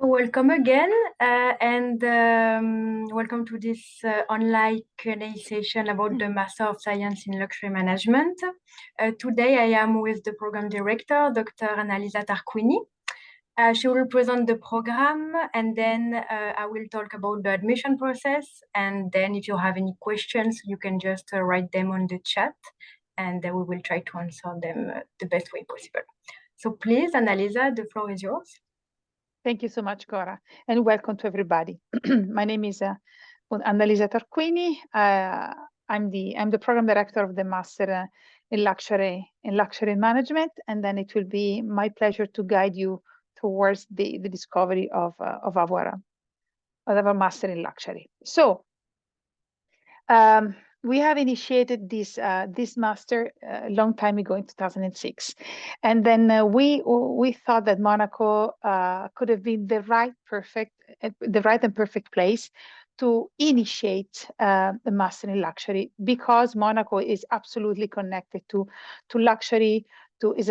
Welcome again, and welcome to this online Q&A session about the Master of Science in Luxury Management. Today I am with the Program Director, Dr. Annalisa Tarquini. She will present the program, and then I will talk about the admission process, and then if you have any questions, you can just write them on the chat, and we will try to answer them the best way possible. So please, Annalisa, the floor is yours. Thank you so much, Cora, and welcome to everybody. My name is Annalisa Tarquini. I'm the program director of the Master in Luxury Management, and then it will be my pleasure to guide you towards the discovery of our Master in Luxury. So we have initiated this master a long time ago in 2006, and then we thought that Monaco could have been the right and perfect place to initiate the Master in Luxury, because Monaco is absolutely connected to luxury, is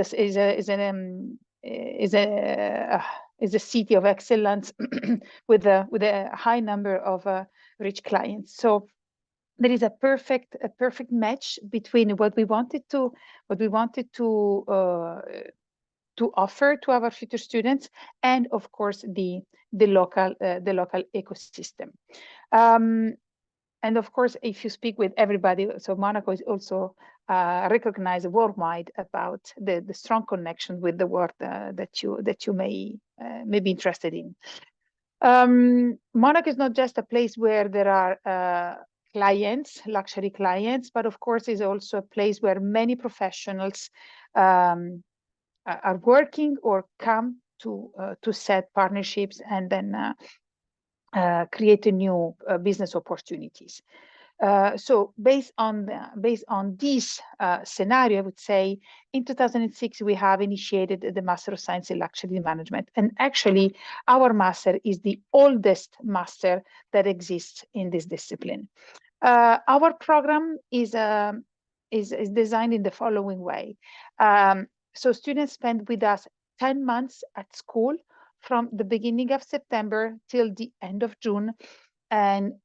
a city of excellence with a high number of rich clients. So there is a perfect match between what we wanted to offer to our future students, and of course the local ecosystem. And of course, if you speak with everybody, so Monaco is also recognized worldwide about the strong connection with the world that you may be interested in. Monaco is not just a place where there are luxury clients, but of course is also a place where many professionals are working or come to set partnerships and then create a new business opportunities. So based on this scenario, I would say in 2006 we have initiated the Master of Science in Luxury Management, and actually our master is the oldest master that exists in this discipline. Our program is designed in the following way. So students spend with us 10 months at school from the beginning of September till the end of June. And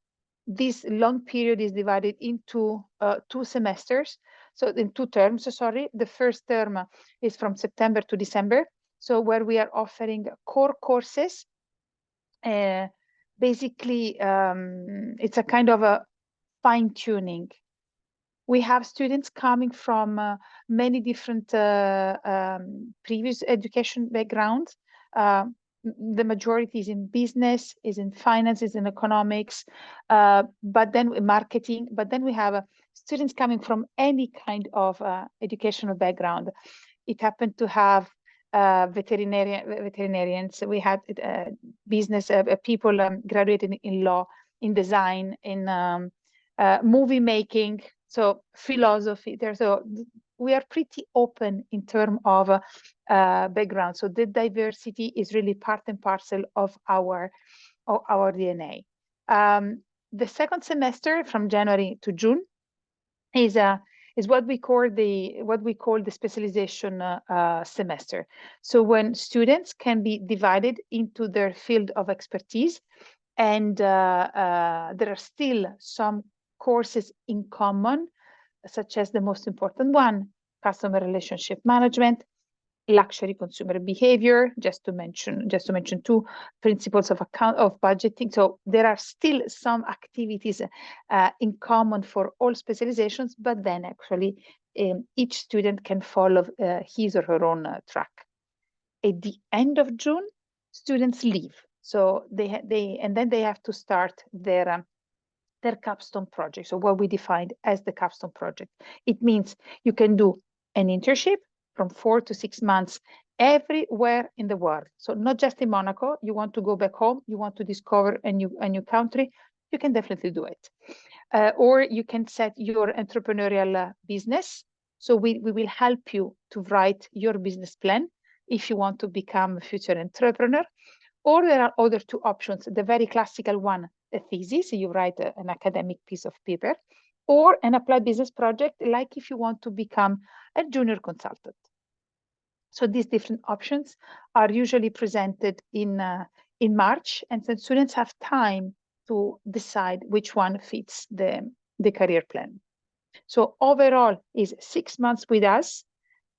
this long period is divided into 2 semesters. So in 2 terms, sorry. The first term is from September to December. So where we are offering core courses. Basically, it's a kind of a fine-tuning. We have students coming from many different previous education backgrounds. The majority is in business, is in finance, is in economics, but then marketing. But then we have students coming from any kind of educational background. It happened to have veterinarians. We had business people graduated in law, in design, in movie making, so philosophy there. So we are pretty open in terms of background. So the diversity is really part and parcel of our DNA. The second semester from January to June is what we call the specialization semester. So when students can be divided into their field of expertise, and there are still some courses in common, such as the most important one, customer relationship management, luxury consumer behavior, just to mention 2 principles of budgeting. So there are still some activities in common for all specializations, but then actually each student can follow his or her own track. At the end of June, students leave. So they have to start their capstone project. So what we defined as the capstone project, it means you can do an internship from 4 to 6 months everywhere in the world. So not just in Monaco. You want to go back home, you want to discover a new country, you can definitely do it. Or you can set your entrepreneurial business. So we will help you to write your business plan if you want to become a future entrepreneur. Or there are other 2 options. The very classical one, a thesis, you write an academic piece of paper, or an applied business project, like if you want to become a junior consultant. So these different options are usually presented in in March, and then students have time to decide which one fits the career plan. So overall is 6 months with us,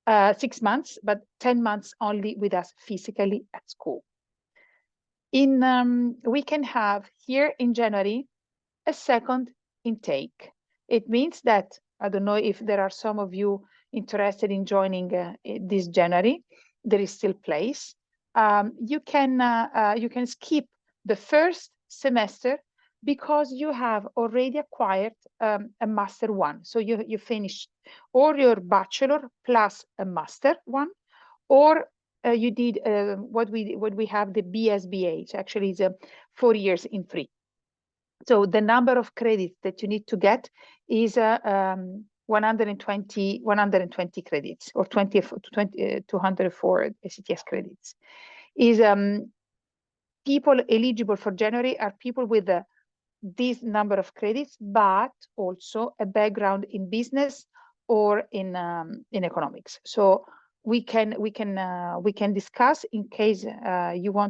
6 months, but 10 months only with us physically at school. We can have here in January a second intake. It means that, I don't know if there are some of you interested in joining this January, there is still place. You can skip the first semester because you have already acquired a master one. So you finished or your bachelor plus a master one, or you did what we have, the BSBH, actually is 4 years in 3. So the number of credits that you need to get is 120 credits, or 204 ECTS credits. Is people eligible for January are people with this number of credits, but also a background in business or in economics. So we can discuss in case you are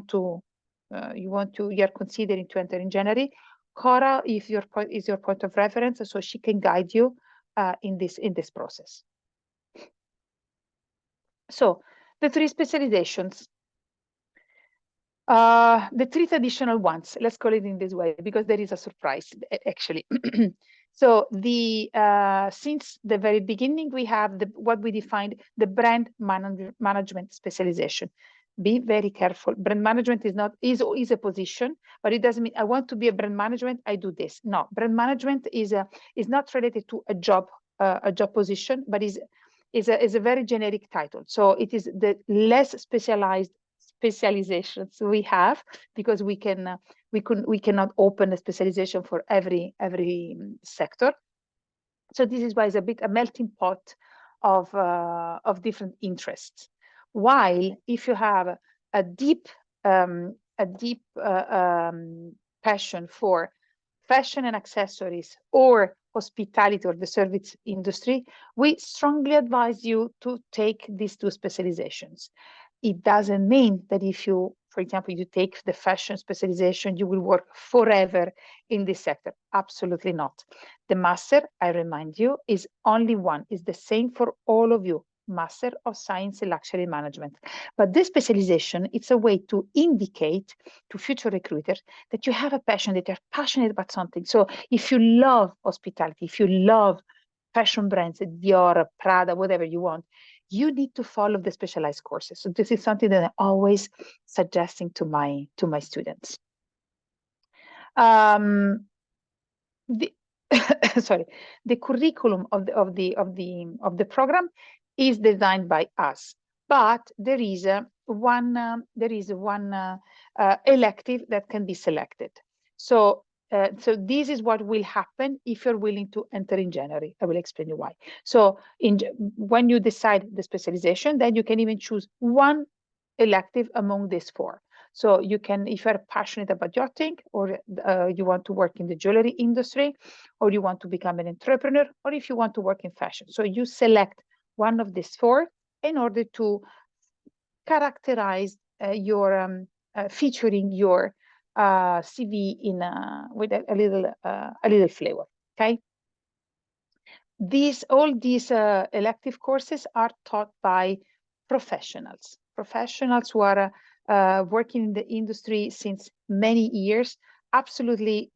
considering to enter in January. Cora, if is your point of reference, so she can guide you in this process. So the 3 specializations, the 3 traditional ones, let's call it in this way, because there is a surprise actually. So since the very beginning, we have what we defined the brand management specialization. Be very careful. Brand management is a position, but it doesn't mean I want to be a brand management, I do this. No, brand management is not related to a job position, but is a very generic title. So it is the less specialized specializations we have, because we cannot open a specialization for every sector. So this is why it's a bit a melting pot of different interests. While if you have a deep passion for fashion and accessories or hospitality or the service industry, we strongly advise you to take these 2 specializations. It doesn't mean that if you, for example, you take the fashion specialization, you will work forever in this sector. Absolutely not. The master, I remind you, is only one, is the same for all of you. Master of Science in Luxury Management. But this specialization, it's a way to indicate to future recruiters that you have a passion, that you're passionate about something. So if you love hospitality, if you love fashion brands, Dior, Prada, whatever you want, you need to follow the specialized courses. So this is something that I'm always suggesting to my students. The curriculum of the program is designed by us, but there is one elective that can be selected. So this is what will happen if you're willing to enter in January. I will explain you why. So when you decide the specialization, then you can even choose one elective among these 4. So you can, if you're passionate about yachting, or you want to work in the jewelry industry, or you want to become an entrepreneur, or if you want to work in fashion. So you select one of these 4 in order to characterize your featuring your CV in with a little flavor. Okay. All these elective courses are taught by professionals who are working in the industry since many years, absolutely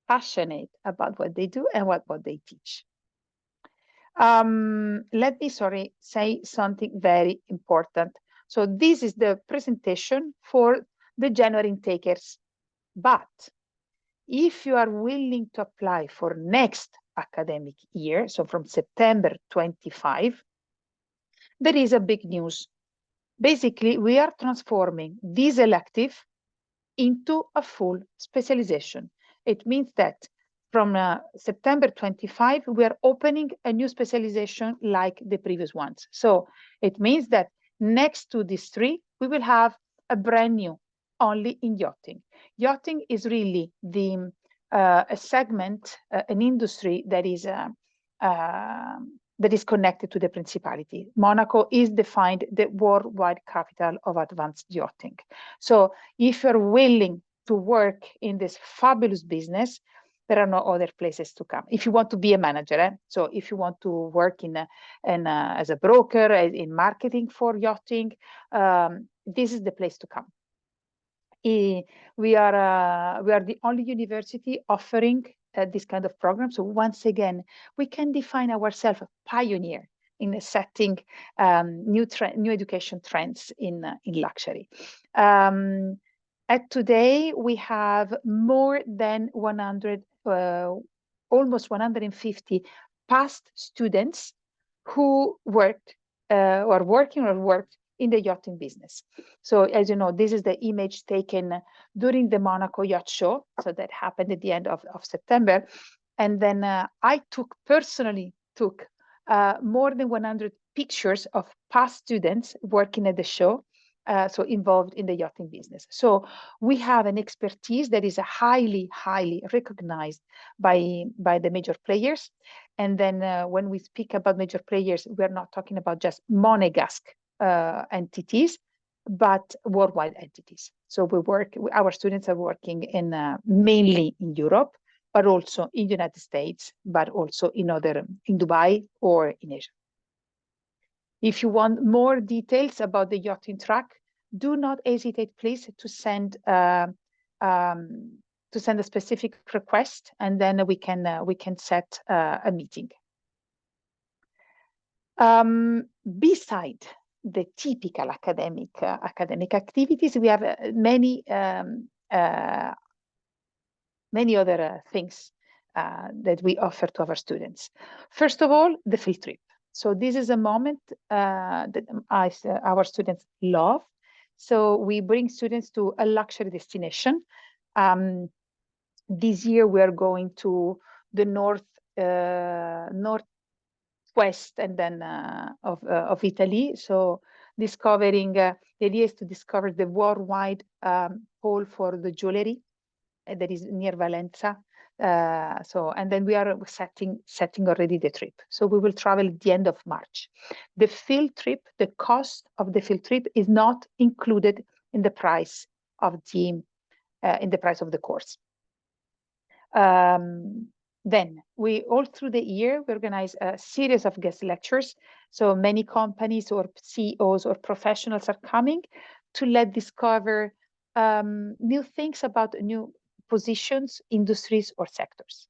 passionate about what they do and what they teach. Let me say something very important. So this is the presentation for the January intakers. But if you are willing to apply for next academic year, so from September 25, there is a big news. Basically, we are transforming this elective into a full specialization. It means that from September 25, we are opening a new specialization like the previous ones. So it means that next to these 3, we will have a brand new only in yachting. Yachting is really a segment, an industry that is that is connected to the principality. Monaco is defined the worldwide capital of advanced yachting. So if you're willing to work in this fabulous business, there are no other places to come. If you want to be a manager, so if you want to work as a broker, in marketing for yachting, this is the place to come. We are the only university offering this kind of program. So once again, we can define ourselves a pioneer in setting new education trends in luxury. At today, we have more than 100, almost 150 past students who worked or working or worked in the yachting business. So as you know, this is the image taken during the Monaco Yacht Show. So that happened at the end of September. And then I personally took more than 100 pictures of past students working at the show, so involved in the yachting business. So we have an expertise that is highly, highly recognized by the major players. And then when we speak about major players, we're not talking about just Monegasque entities, but worldwide entities. So our students are working in mainly in Europe, but also in the United States, but also in Dubai or in Asia. If you want more details about the yachting track, do not hesitate, please, to send a specific request, and then we can set a meeting. Beside the typical academic activities, we have many other things that we offer to our students. First of all, the field trip. So this is a moment that our students love. So we bring students to a luxury destination. This year we are going to the northwest and then of Italy. So discovering, the idea is to discover the worldwide pole for the jewelry that is near Valenza. And then we are setting already the trip. So we will travel at the end of March. The field trip, the cost of the field trip is not included in the price of the course. Then all through the year, we organize a series of guest lectures. So many companies or CEOs or professionals are coming to discover new things about new positions, industries, or sectors.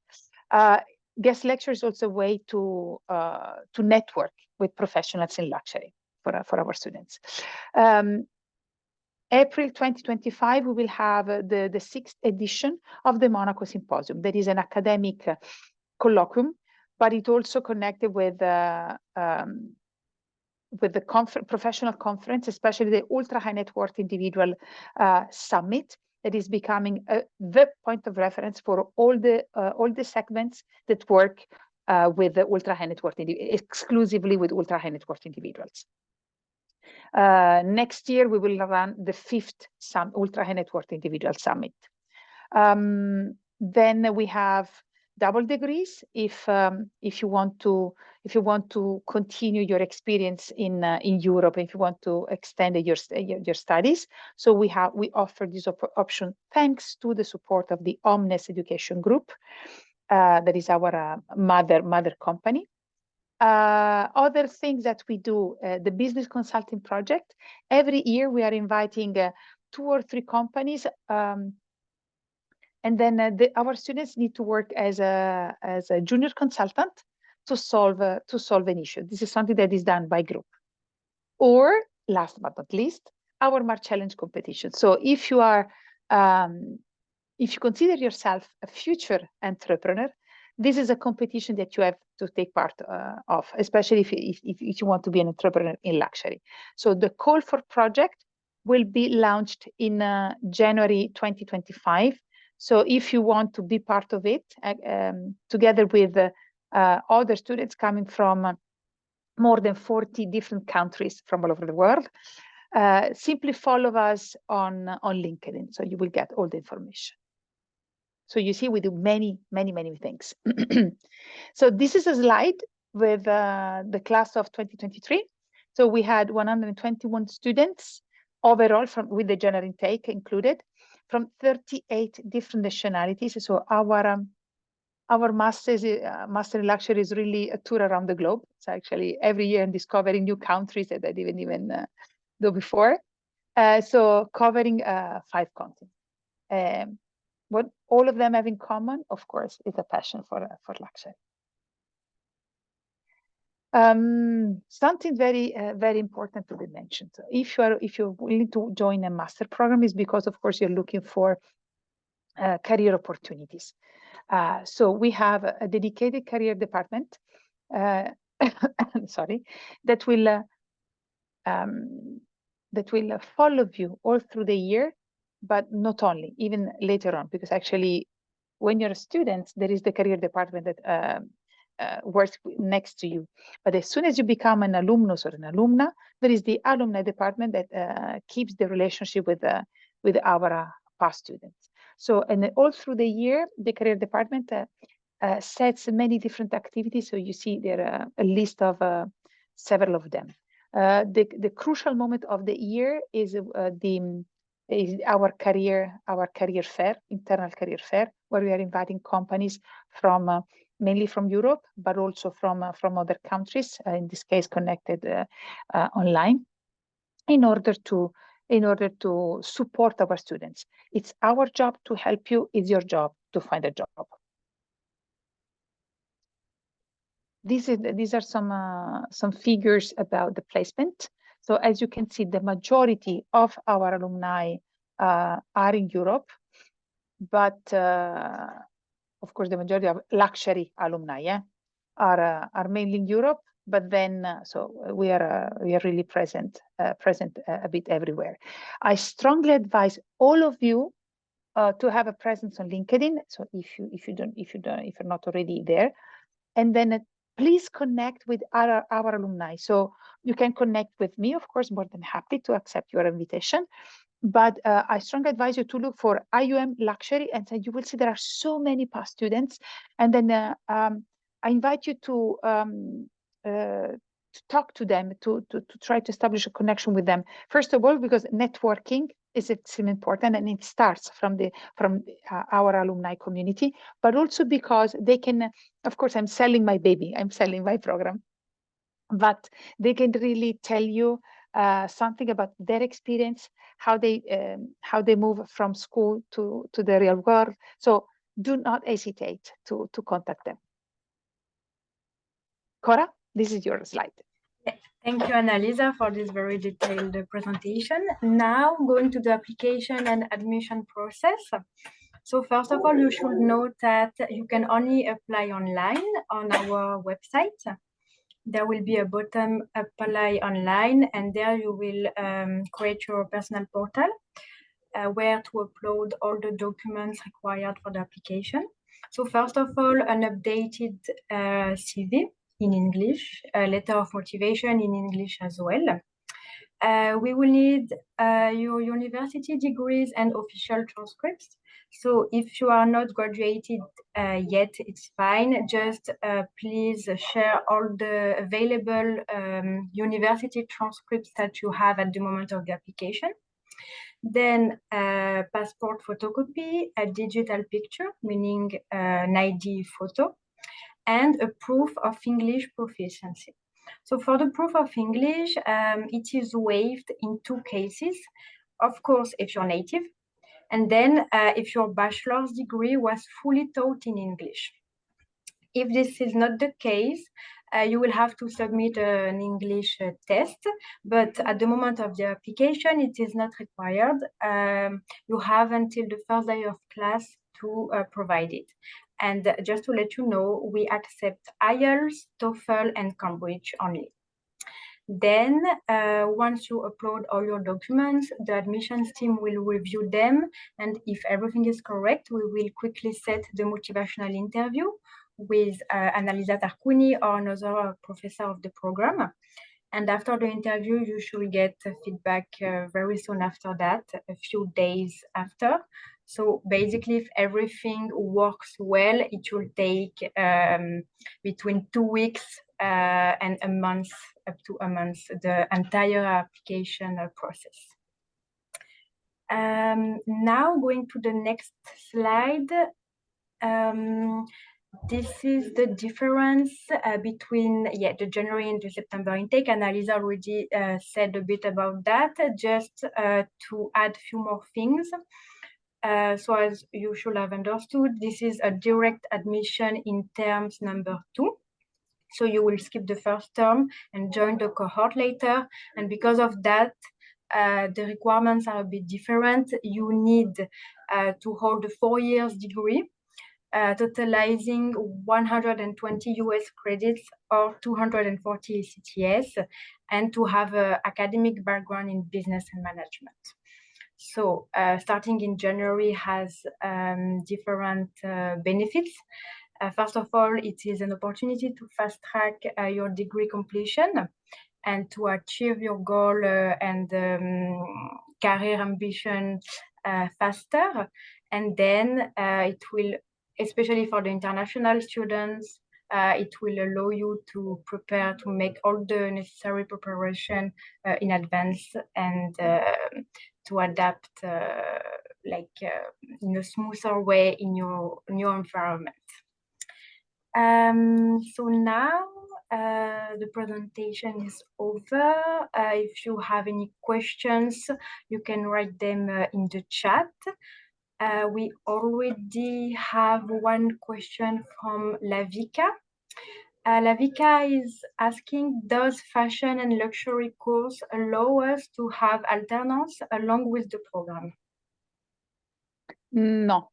Guest lecture is also a way to network with professionals in luxury for our students. April 2025, we will have the 6th edition of the Monaco Symposium. That is an academic colloquium, but it also connected with the professional conference, especially the ultra high net worth individual summit, that is becoming the point of reference for all the segments that work with the ultra high net worth, exclusively with ultra high net worth individuals. Next year, we will run the 5th ultra high net worth individual summit. Then we have double degrees if you want to continue your experience in Europe, if you want to extend your studies. So we offer this option thanks to the support of the Omnes Education Group, that is our mother company. Other things that we do, the business consulting project. Every year we are inviting 2 or 3 companies, and then our students need to work as a junior consultant to solve an issue. This is something that is done by group. Or last but not least, our March Challenge competition. So if you consider yourself a future entrepreneur, this is a competition that you have to take part of, especially if you want to be an entrepreneur in luxury. So the call for project will be launched in January 2025. So if you want to be part of it, together with other students coming from more than 40 different countries from all over the world, simply follow us on LinkedIn. So you will get all the information. So you see, we do many, many, many things. So this is a slide with the class of 2023. So we had 121 students overall, with the general intake included, from 38 different nationalities. So our master in luxury is really a tour around the globe. It's actually every year discovering new countries that I didn't even do before. So covering 5 continents. What all of them have in common, of course, is a passion for luxury. Something very important to be mentioned. So if you're willing to join a master program, is because, of course, you're looking for career opportunities. So we have a dedicated career department, sorry, that will follow you all through the year, but not only, even later on, because actually, when you're a student, there is the career department that works next to you. But as soon as you become an alumnus or an alumna, there is the alumni department that keeps the relationship with our past students. So, and all through the year, the career department sets many different activities. So you see there a list of several of them. The crucial moment of the year is our career fair, internal career fair, where we are inviting companies from mainly from Europe, but also from other countries, in this case connected online, in order to support our students. It's our job to help you. It's your job to find a job. These are some figures about the placement. So as you can see, the majority of our alumni are in Europe, but of course, the majority of luxury alumni are mainly in Europe. But then, so we are really present a bit everywhere. I strongly advise all of you to have a presence on LinkedIn. So if you're not already there, and then please connect with our alumni. So you can connect with me, of course, more than happy to accept your invitation. But I strongly advise you to look for IUM Luxury, and then you will see there are so many past students. And then I invite you to talk to them, to try to establish a connection with them. First of all, because networking is extremely important, and it starts from our alumni community, but also because they can, of course, I'm selling my baby, I'm selling my program, but they can really tell you something about their experience, how they move from school to the real world. So do not hesitate to contact them. Cora, this is your slide. Thank you, Annalisa, for this very detailed presentation. Now, going to the application and admission process. So first of all, you should note that you can only apply online on our website. There will be a button, apply online, and there you will create your personal portal where to upload all the documents required for the application. So first of all, an updated CV in English, a letter of motivation in English as well. We will need your university degrees and official transcripts. So if you are not graduated yet, it's fine. Just please share all the available university transcripts that you have at the moment of the application. Then passport photocopy, a digital picture, meaning an ID photo, and a proof of English proficiency. So for the proof of English, it is waived in 2 cases. Of course, if you're native, and then if your bachelor's degree was fully taught in English. If this is not the case, you will have to submit an English test, but at the moment of the application, it is not required. You have until the first day of class to provide it. And just to let you know, we accept IELTS, TOEFL, and Cambridge only. Then, once you upload all your documents, the admissions team will review them. And if everything is correct, we will quickly set the motivational interview with Annalisa Tarquini or another professor of the program. And after the interview, you should get feedback very soon after that, a few days after. So basically, if everything works well, it will take between 2 weeks and a month, up to a month, the entire application process. Now going to the next slide. This is the difference between the January and the September intake. Annalisa already said a bit about that. Just to add a few more things. So as you should have understood, this is a direct admission in terms number 2. So you will skip the first term and join the cohort later. And because of that, the requirements are a bit different. You need to hold a 4 years degree, totalizing 120 US credits or 240 ECTS, and to have an academic background in business and management. So starting in January has different benefits. First of all, it is an opportunity to fast track your degree completion and to achieve your goal and career ambition faster. And then it will, especially for the international students, it will allow you to prepare, to make all the necessary preparation in advance and to adapt in a smoother way in your new environment. So now the presentation is over. If you have any questions, you can write them in the chat. We already have one question from Lavika. Lavika is asking, does fashion and luxury course allow us to have alternance along with the program? No.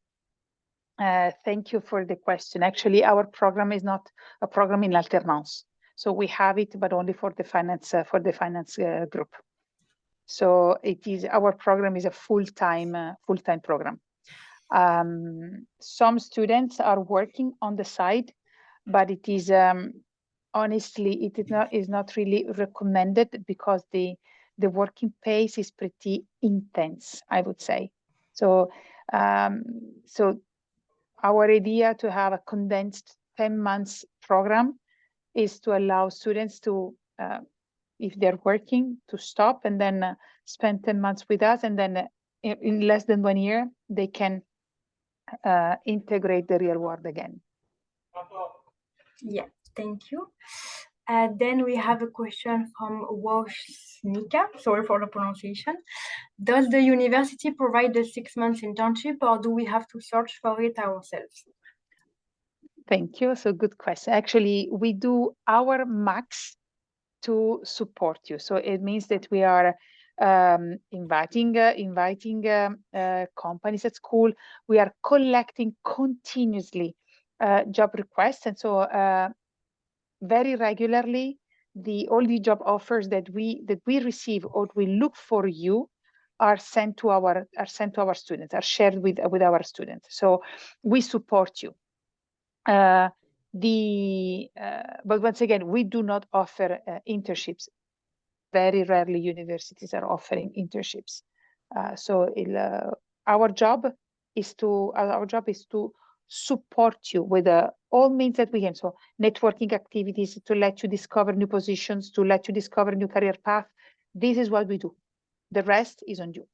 Thank you for the question. Actually, our program is not a program in alternance. So we have it, but only for the finance group. So it is, our program is a full-time program. Some students are working on the side, but it is honestly, it is not really recommended because the working pace is pretty intense, I would say. So so our idea to have a condensed 10 months program is to allow students to, if they're working, to stop and then spend 10 months with us, and then in less than 1 year, they can integrate the real world again. Yeah, thank you. Then we have a question from Wojnika. Sorry for the pronunciation. Does the university provide a 6 months internship, or do we have to search for it ourselves? Thank you. So good question. Actually, we do our max to support you. So it means that we are inviting companies at school. We are collecting continuously job requests, and so very regularly all the job offers that we receive or we look for you are sent to our students, are shared with our students. So we support you. But once again, we do not offer internships. Very rarely universities are offering internships. So our job is to support you with all means that we can. So networking activities to let you discover new positions, to let you discover new career path. This is what we do. The rest is on you.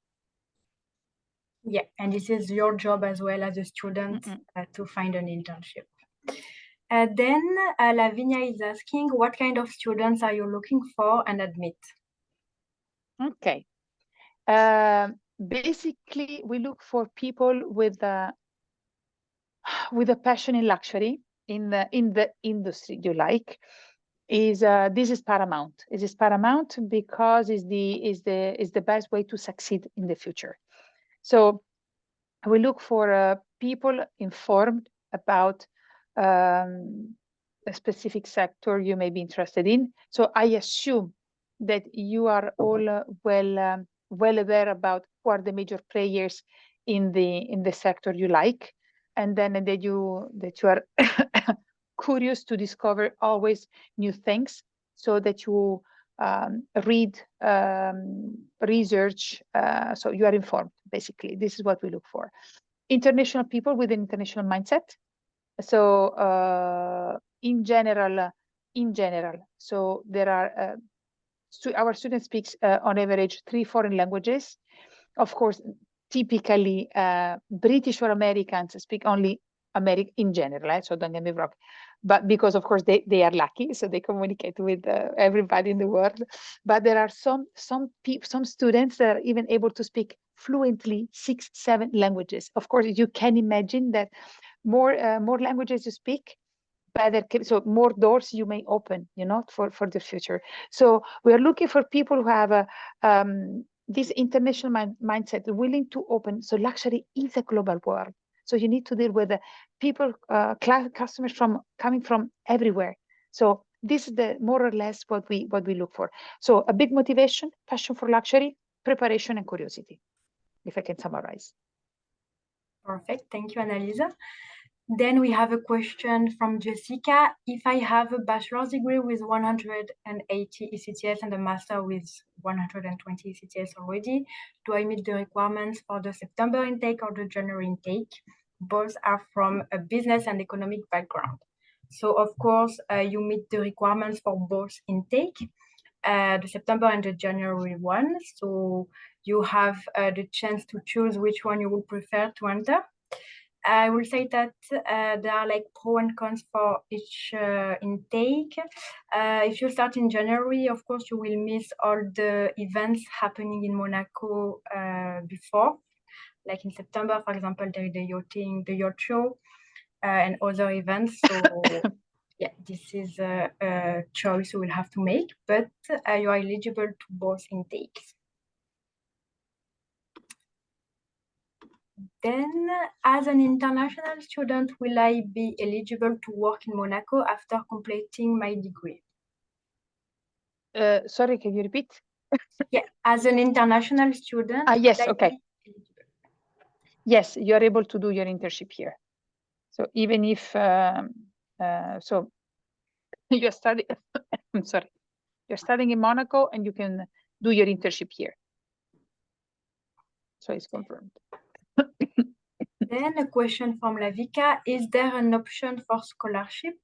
Yeah, and this is your job as well as a student to find an internship. Then Lavinia is asking, what kind of students are you looking for and admit? Okay. Basically, we look for people with a passion in luxury, in the industry you like. This is paramount. It is paramount because is the best way to succeed in the future. So we look for people informed about a specific sector you may be interested in. So I assume that you are all well aware about who are the major players in the sector you like, and then that you are curious to discover always new things, so that you read, research, so you are informed. Basically, this is what we look for. International people with an international mindset. So in general, in general. So there are, our students speak on average 3 foreign languages. Of course, typically British or Americans speak only American in general, right? So don't get me wrong. But because of course they are lucky, so they communicate with everybody in the world. But there are some students that are even able to speak fluently 6, 7 languages. Of course, you can imagine that more languages you speak, better, so more doors you may open, you know, for the future. So we are looking for people who have a this international mindset, willing to open. So luxury is a global world. So you need to deal with the people, customers coming from everywhere. So this is the more or less what we look for. So a big motivation, passion for luxury, preparation, and curiosity, if I can summarize. Perfect. Thank you, Annalisa. Then we have a question from Jessica. If I have a bachelor's degree with 180 ECTS and a master with 120 ECTS already, do I meet the requirements for the September intake or the January intake? Both are from a business and economic background. So of course, you meet the requirements for both intake, the September and the January one. So you have the chance to choose which one you would prefer to enter. I will say that there are like pros and cons for each intake. If you start in January, of course, you will miss all the events happening in Monaco before. Like in September, for example, there is the yachting, the yacht show, and other events. So yeah, this is a choice you will have to make, but you are eligible to both intakes. Then, as an international student, will I be eligible to work in Monaco after completing my degree? Sorry, can you repeat? Yeah, as an international student. Yes, okay. Yes, you are able to do your internship here. So even if so you're studying, I'm sorry, you're studying in Monaco and you can do your internship here. So it's confirmed. Then a question from Lavika: is there an option for scholarship?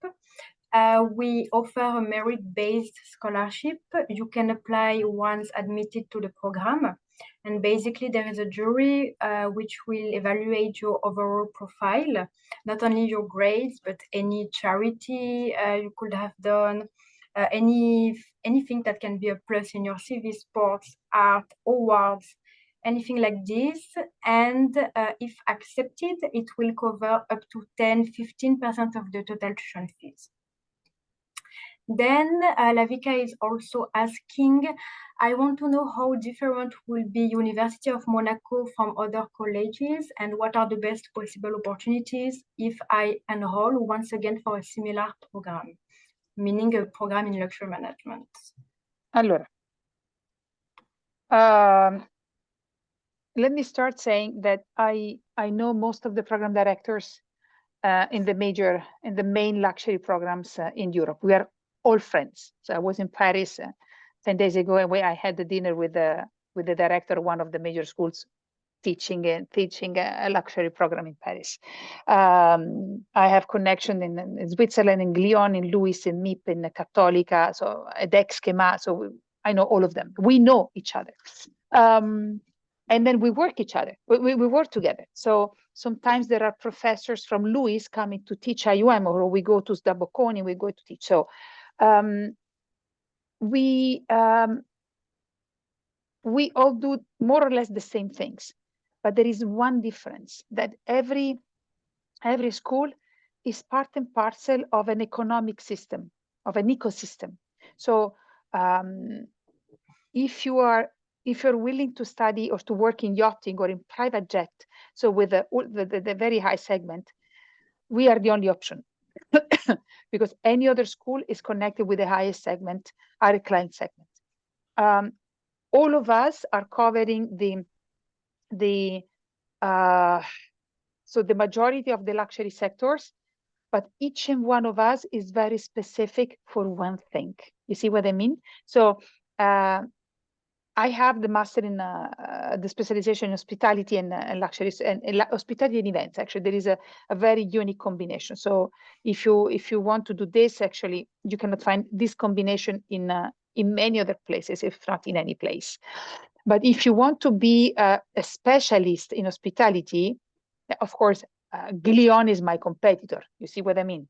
We offer a merit-based scholarship. You can apply once admitted to the program. And basically, there is a jury which will evaluate your overall profile, not only your grades, but any charity you could have done, anything that can be a plus in your CV, sports, art, awards, anything like this. And if accepted, it will cover up to 10-15% of the total tuition fees. Then Lavika is also asking, I want to know how different will be University of Monaco from other colleges and what are the best possible opportunities if I enroll once again for a similar program, meaning a program in luxury management. Allora, let me start saying that I know most of the program directors in the main luxury programs in Europe. We are all friends. So I was in Paris 10 days ago, and I had the dinner with the director of one of the major schools teaching a luxury program in Paris. I have connection in Switzerland, in Lyon, in Louis, in MIP, in Cattolica, so at Schema. So I know all of them. We know each other. And then we work each other. We work together. So sometimes there are professors from Louis coming to teach IUM, or we go to Sdabocconi, we go to teach. So we all do more or less the same things, but there is one difference, that every school is part and parcel of an economic system, of an ecosystem. So if you're willing to study or to work in yachting or in private jet, so with the very high segment, we are the only option. Because any other school is connected with the highest segment, our client segment. All of us are covering so the majority of the luxury sectors, but each and one of us is very specific for one thing. You see what I mean? So I have the master in the specialization in hospitality and luxuries and hospitality and events. Actually, there is a very unique combination. So if you want to do this, actually, you cannot find this combination in many other places, if not in any place. But if you want to be a specialist in hospitality, of course, Glion is my competitor. You see what I mean?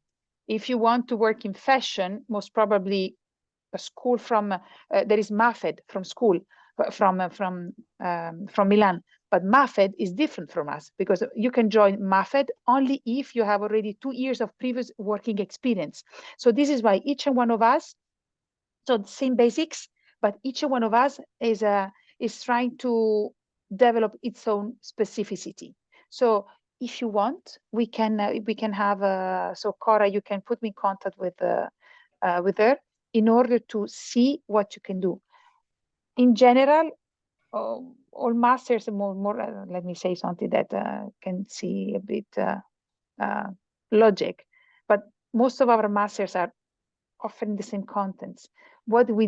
If you want to work in fashion, most probably a school from there is MAFED from school from Milan, but MAFED is different from us because you can join MAFED only if you have already 2 years of previous working experience. So this is why each and one of us, so the same basics, but each one of us is trying to develop its own specificity. So if you want, we can have so Cora, you can put me in contact with her in order to see what you can do. In general, all masters more let me say something that can see a bit logic, but most of our masters are offering the same contents. What we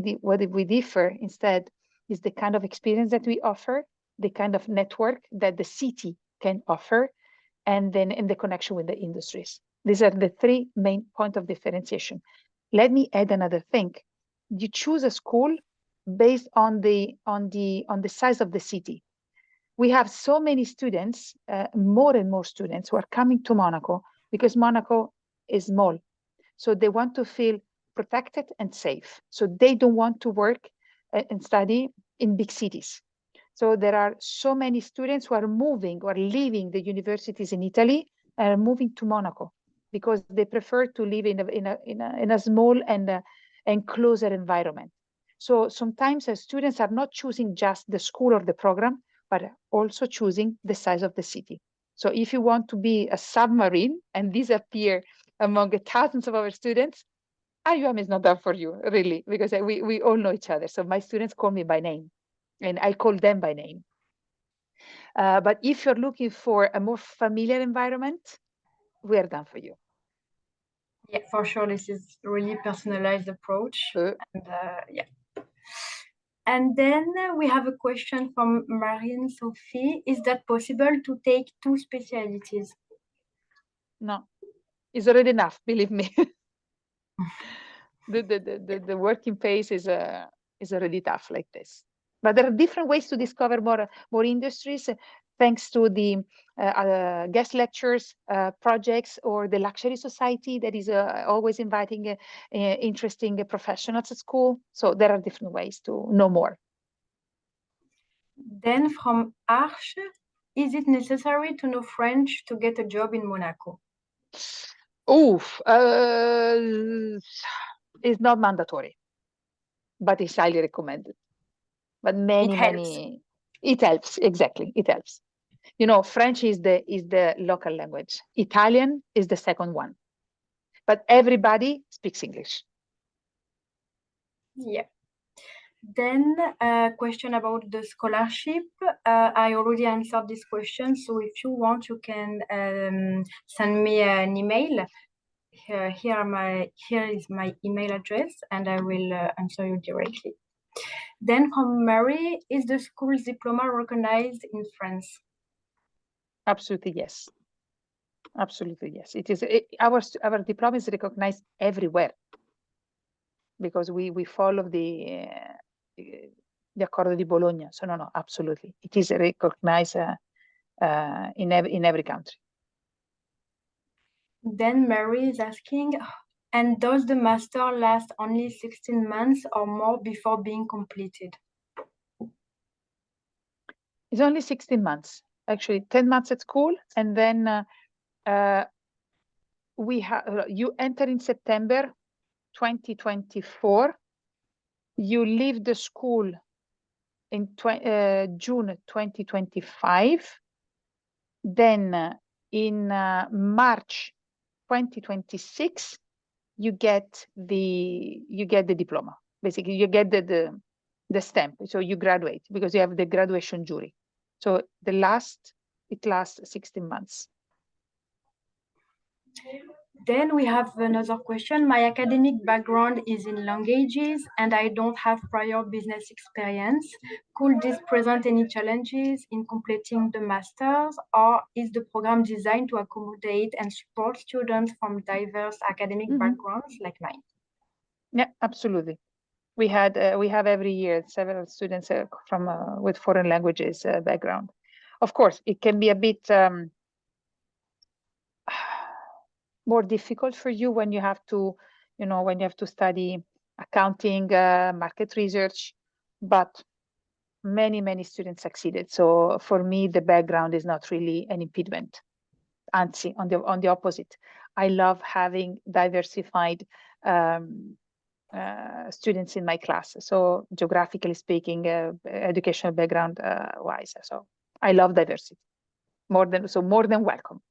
differ instead is the kind of experience that we offer, the kind of network that the city can offer, and then in the connection with the industries. These are the 3 main points of differentiation. Let me add another thing. You choose a school based on the size of the city. We have so many students, more and more students who are coming to Monaco because Monaco is small. So they want to feel protected and safe. So they don't want to work and study in big cities. So there are so many students who are moving or leaving the universities in Italy and are moving to Monaco because they prefer to live in a small and closer environment. So sometimes students are not choosing just the school or the program, but also choosing the size of the city. So if you want to be a submarine and disappear among thousands of our students, IUM is not done for you, really, because we all know each other. So my students call me by name, and I call them by name. But if you're looking for a more familiar environment, we are done for you. Yeah, for sure. This is really personalized approach. And, yeah. And then we have a question from Marianne Sophie. Is that possible to take 2 specialties? No, it's already enough, believe me. The working pace is already tough like this. But there are different ways to discover more industries, thanks to the guest lectures, projects, or the Luxury Society that is always inviting interesting professionals at school. So there are different ways to know more. Then from Arche, is it necessary to know French to get a job in Monaco? It's not mandatory, but it's highly recommended. But it helps, exactly, it helps. You know, French is the local language. Italian is the second one. But everybody speaks English. Yeah. Then a question about the scholarship. I already answered this question. So if you want, you can send me an email. Here is my email address, and I will answer you directly. Then from Mary, is the school's diploma recognized in France? Absolutely, yes. Absolutely, yes. It is. Our diploma is recognized everywhere because we follow the Accordo di Bologna. So no, absolutely, it is recognized in every country. Then Mary is asking, and does the master last only 16 months or more before being completed? It's only 16 months, actually 10 months at school, and then you enter in September 2024. You leave the school in June 2025. Then in March 2026, you get the diploma. Basically, you get the stamp. So you graduate because you have the graduation jury. So it lasts 16 months. Then we have another question. My academic background is in languages and I don't have prior business experience. Could this present any challenges in completing the master's, or is the program designed to accommodate and support students from diverse academic backgrounds like mine? Yeah, absolutely. We have every year several students from with foreign languages background. Of course, it can be a bit more difficult for you when you have to, when you have to study accounting, market research, but many students succeeded. So for me, the background is not really an impediment. Anzi, on the opposite, I love having diversified students in my class. So geographically speaking, educational background wise, so I love diversity. More than welcome.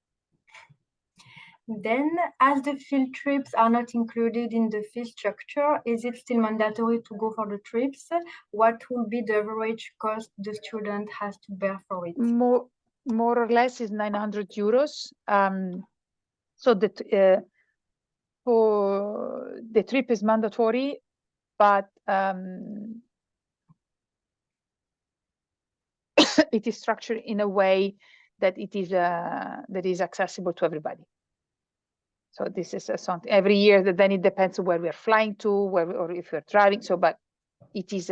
Then, as the field trips are not included in the fee structure, is it still mandatory to go for the trips? What will be the average cost the student has to bear for it? More or less is 900 euros. So the trip is mandatory, but it is structured in a way that it is accessible to everybody. So this is something every year. That then it depends on where we are flying to, or if we're driving. So, but it is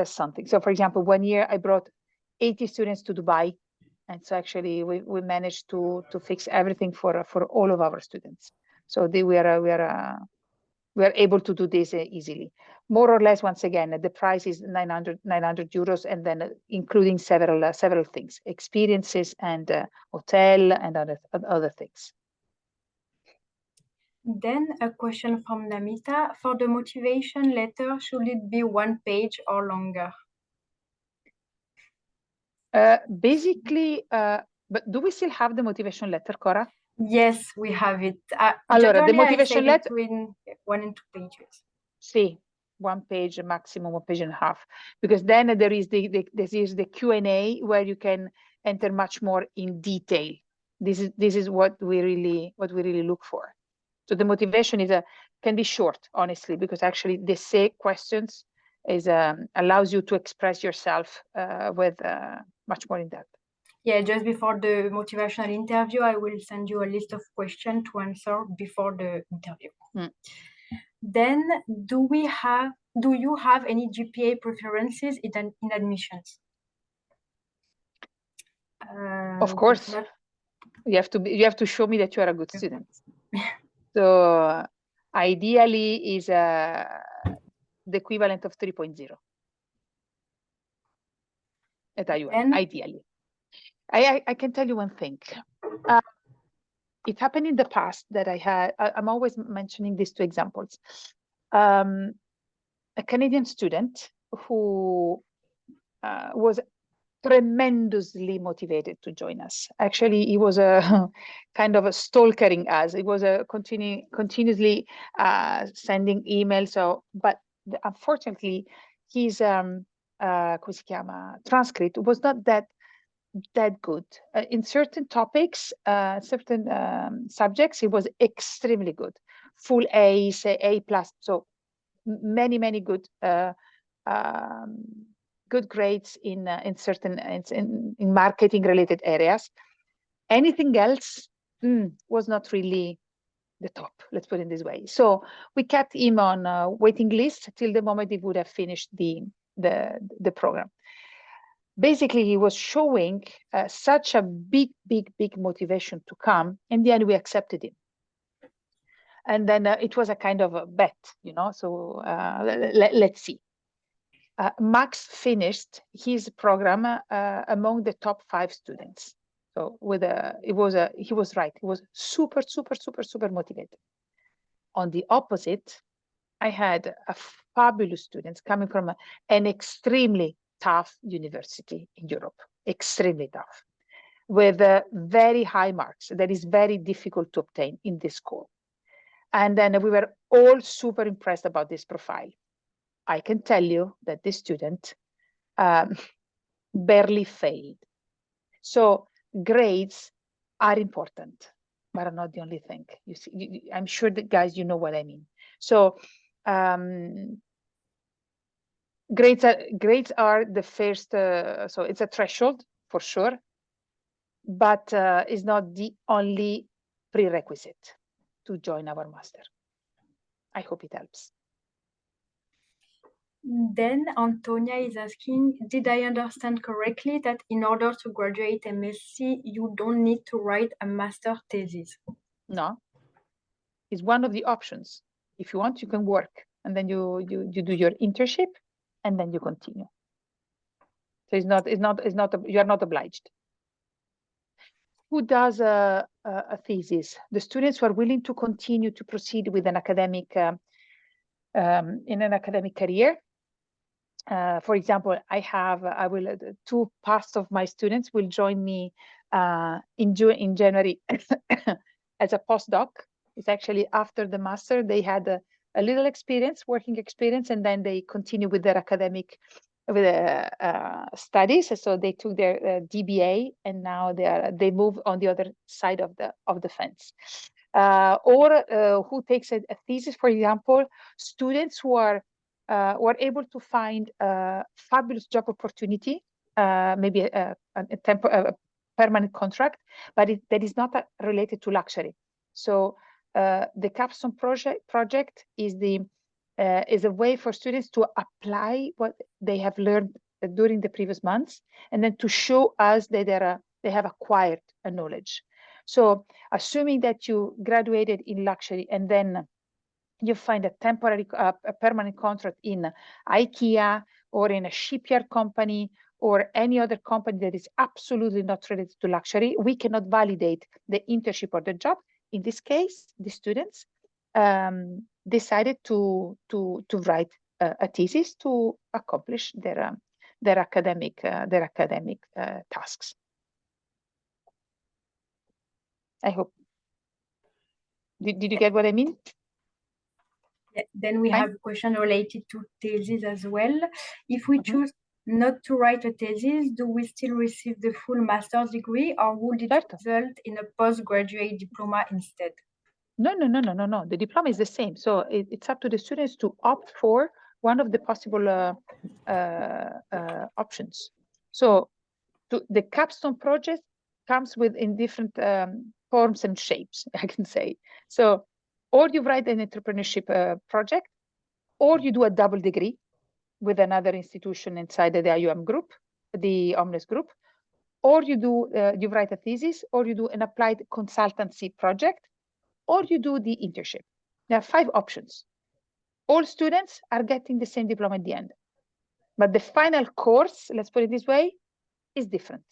something. So, for example, one year I brought 80 students to Dubai, and so actually we managed to fix everything for all of our students. So we are able to do this easily. More or less, once again, the price is 900 euros, and then including several things, experiences and hotel and other things. Then a question from Namita. For the motivation letter, should it be 1 page or longer? Basically, but do we still have the motivation letter, Cora? Yes, we have it. Allora, the motivation letter between 1 and 2 pages. See, 1 page, maximum 1 page and a half, because then there is the Q&A where you can enter much more in detail. This is what we really look for. So the motivation can be short, honestly, because actually the essay questions allows you to express yourself with much more in depth. Yeah, just before the motivational interview, I will send you a list of questions to answer before the interview. Then, do you have any GPA preferences in admissions? Of course, you have to show me that you are a good student. So ideally is the equivalent of 3.0 at IUM, ideally. I can tell you one thing. It happened in the past that I'm always mentioning these two examples. A Canadian student who was tremendously motivated to join us. Actually, he was a kind of a stalkering us. It was a continuously sending emails. So, but unfortunately, his transcript was not that good. In certain topics, certain subjects, he was extremely good. Full A's, A+. So many good good grades in certain in marketing related areas. Anything else was not really the top, let's put it this way. So we kept him on a waiting list till the moment he would have finished the program. Basically, he was showing such a big motivation to come. In the end, we accepted him. And then it was a kind of a bet, so let's see. Max finished his program among the top 5 students. So he was right. He was super motivated. On the opposite, I had a fabulous students coming from an extremely tough university in Europe, extremely tough, with very high marks that is very difficult to obtain in this school. And then we were all super impressed about this profile. I can tell you that this student barely failed. So grades are important. but are not the only thing. You see, I'm sure that guys, you know what I mean. So grades are the first, so it's a threshold for sure, but is not the only prerequisite to join our master. I hope it helps. Then Antonia is asking, did I understand correctly that in order to graduate MSc, you don't need to write a master thesis? No, it's one of the options. If you want, you can work, and then you do your internship, and then you continue. So you are not obliged. Who does a thesis? The students who are willing to continue to proceed with an academic in an academic career. For example, I will two parts of my students will join me in January as a postdoc. It's actually after the master they had a little experience, working experience, and then they continue with their academic studies. So they took their DBA, and now they move on the other side of the fence. Or who takes a thesis, for example, students who are able to find a fabulous job opportunity, maybe a permanent contract, but that is not related to luxury. So the capstone project is a way for students to apply what they have learned during the previous months, and then to show us that they have acquired a knowledge. So assuming that you graduated in luxury and then you find a temporary, a permanent contract in IKEA or in a shipyard company or any other company that is absolutely not related to luxury, we cannot validate the internship or the job. In this case, the students decided to write a thesis to accomplish their academic tasks. I hope. Did you get what I mean? Yeah, then we have a question related to thesis as well. If we choose not to write a thesis, do we still receive the full master's degree, or would it result in a postgraduate diploma instead? No. The diploma is the same. So it's up to the students to opt for one of the possible options. So the capstone project comes in different forms and shapes, I can say. So, or you write an entrepreneurship project, or you do a double degree with another institution inside the IUM group, the Omnes group, or you write a thesis, or you do an applied consultancy project, or you do the internship. There are 5 options. All students are getting the same diploma at the end. But the final course, let's put it this way, is different.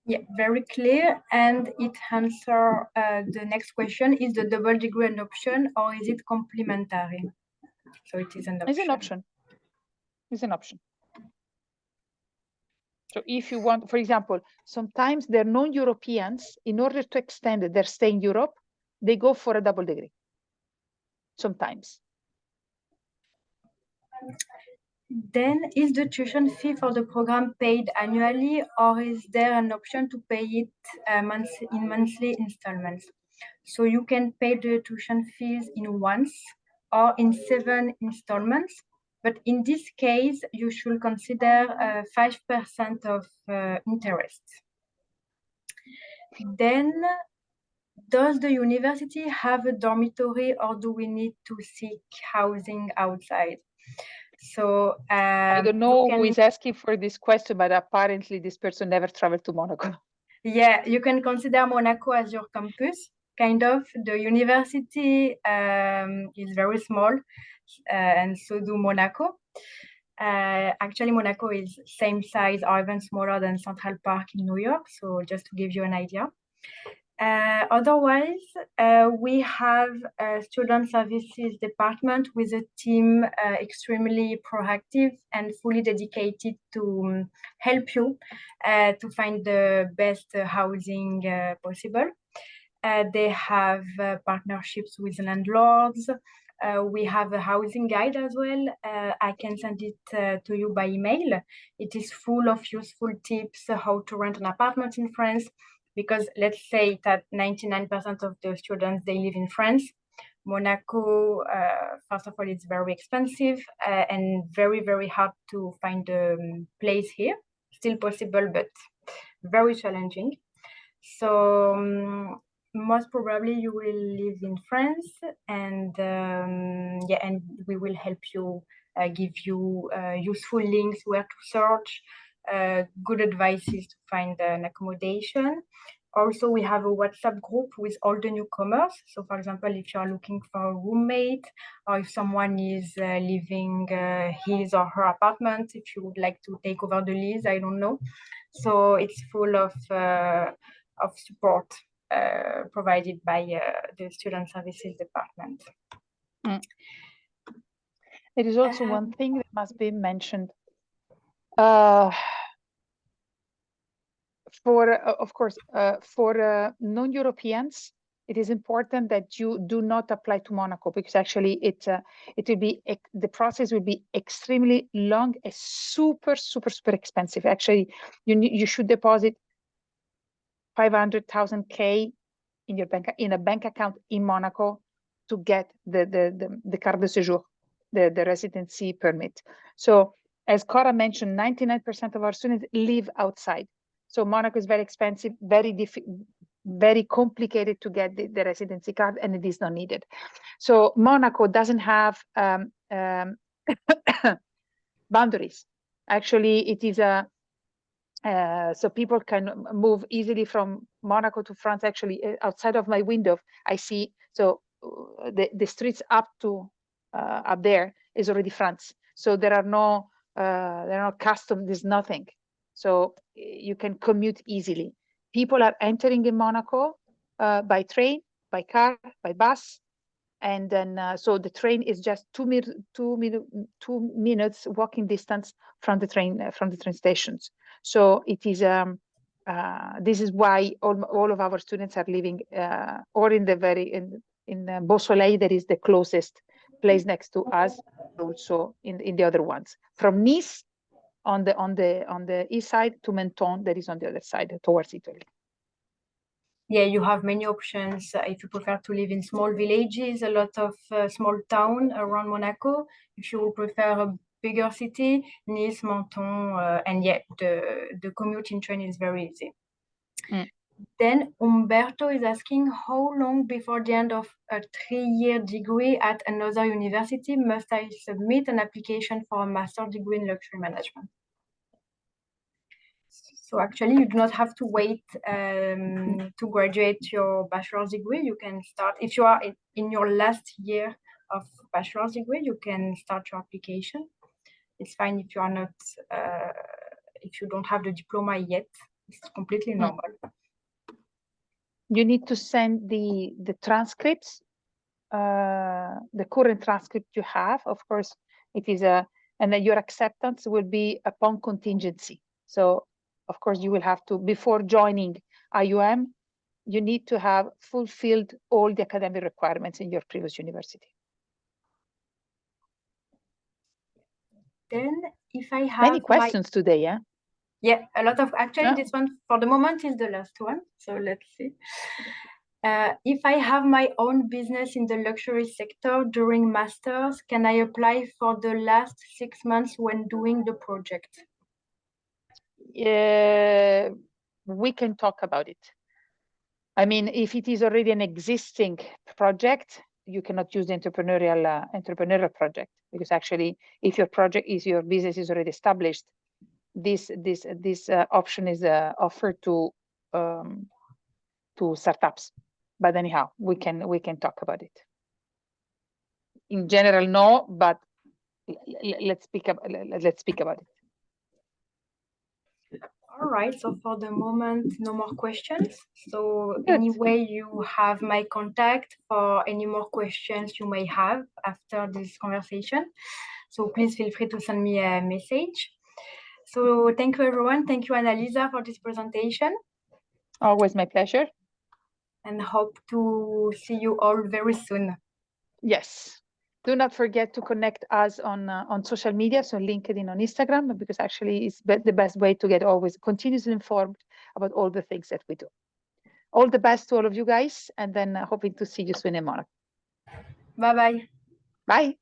Yeah, very clear. And it answers the next question, is the double degree an option or is it complementary? So it is an option. It's an option. It's an option. So if you want, for example, sometimes they're non-Europeans, in order to extend their stay in Europe, they go for a double degree. Sometimes. Then is the tuition fee for the program paid annually, or is there an option to pay it in monthly installments? So you can pay the tuition fees in once or in 7 installments. But in this case, you should consider 5% of interest. Then, does the university have a dormitory, or do we need to seek housing outside? So I don't know who is asking for this question, but apparently this person never traveled to Monaco. Yeah, you can consider Monaco as your campus. Kind of. The university is very small, and so do Monaco. Actually, Monaco is same size or even smaller than Central Park in New York. So just to give you an idea. Otherwise, we have a student services department with a team extremely proactive and fully dedicated to help you to find the best housing possible. They have partnerships with landlords. We have a housing guide as well. I can send it to you by email. It is full of useful tips how to rent an apartment in France, because let's say that 99% of the students, they live in France. Monaco, first of all, it's very expensive and very, very hard to find a place here. Still possible, but very challenging. So most probably you will live in France, and yeah, and we will help you, give you useful links where to search, good advices to find an accommodation. Also, we have a WhatsApp group with all the newcomers. So, for example, if you are looking for a roommate, or if someone is leaving his or her apartment, if you would like to take over the lease, I don't know. So it's full of support provided by the Student Services Department. There is also one thing that must be mentioned. Of course, for non-Europeans, it is important that you do not apply to Monaco, because actually it will be, the process will be extremely long and super expensive. Actually, you should deposit 500,000 in your in a bank account in Monaco to get the carte de séjour, the residency permit. So as Cora mentioned, 99% of our students live outside. So Monaco is very expensive, very complicated to get the residency card, and it is not needed. So Monaco doesn't have boundaries. Actually, it is a so people can move easily from Monaco to France. Actually, outside of my window, I see, so the streets up there is already France. So there are no customs, there's nothing. So you can commute easily. People are entering in Monaco by train, by car, by bus. And then, so the train is just 2 minutes walking distance from the train stations. So it is, this is why all of our students are living or in the in Beausoleil, that is the closest place next to us, also in the other ones. From Nice on the east side to Menton, that is on the other side towards Italy. Yeah, you have many options if you prefer to live in small villages, a lot of small town around Monaco. If you prefer a bigger city, Nice, Menton, and yeah, the commute in train is very easy. Then Umberto is asking, how long before the end of a 3-year degree at another university must I submit an application for a master's degree in luxury management? So actually, you do not have to wait to graduate your bachelor's degree. You can start, if you are in your last year of bachelor's degree, you can start your application. It's fine if you are not, if you don't have the diploma yet. It's completely normal. You need to send the transcripts, the current transcript you have. Of course, it is and then your acceptance will be upon contingency. So of course you will have to, before joining IUM, you need to have fulfilled all the academic requirements in your previous university. Then if I have many questions today, yeah? Yeah, a lot of, actually this one for the moment is the last one. So let's see. If I have my own business in the luxury sector during masters, can I apply for the last 6 months when doing the project? We can talk about it. I mean, if it is already an existing project, you cannot use the entrepreneurial project, because actually, if your business is already established, this option is offered to startups. But anyhow, we can talk about it. In general, no, but let's speak about it. All right, so for the moment, no more questions. So anyway, you have my contact for any more questions you may have after this conversation. So please feel free to send me a message. So thank you, everyone. Thank you, Annalisa, for this presentation. Always my pleasure. And hope to see you all very soon. Yes. Do not forget to connect us on social media, so LinkedIn, on Instagram, because actually it's the best way to get always continuously informed about all the things that we do. All the best to all of you guys, and then hoping to see you soon in Monaco. Bye-bye. Bye.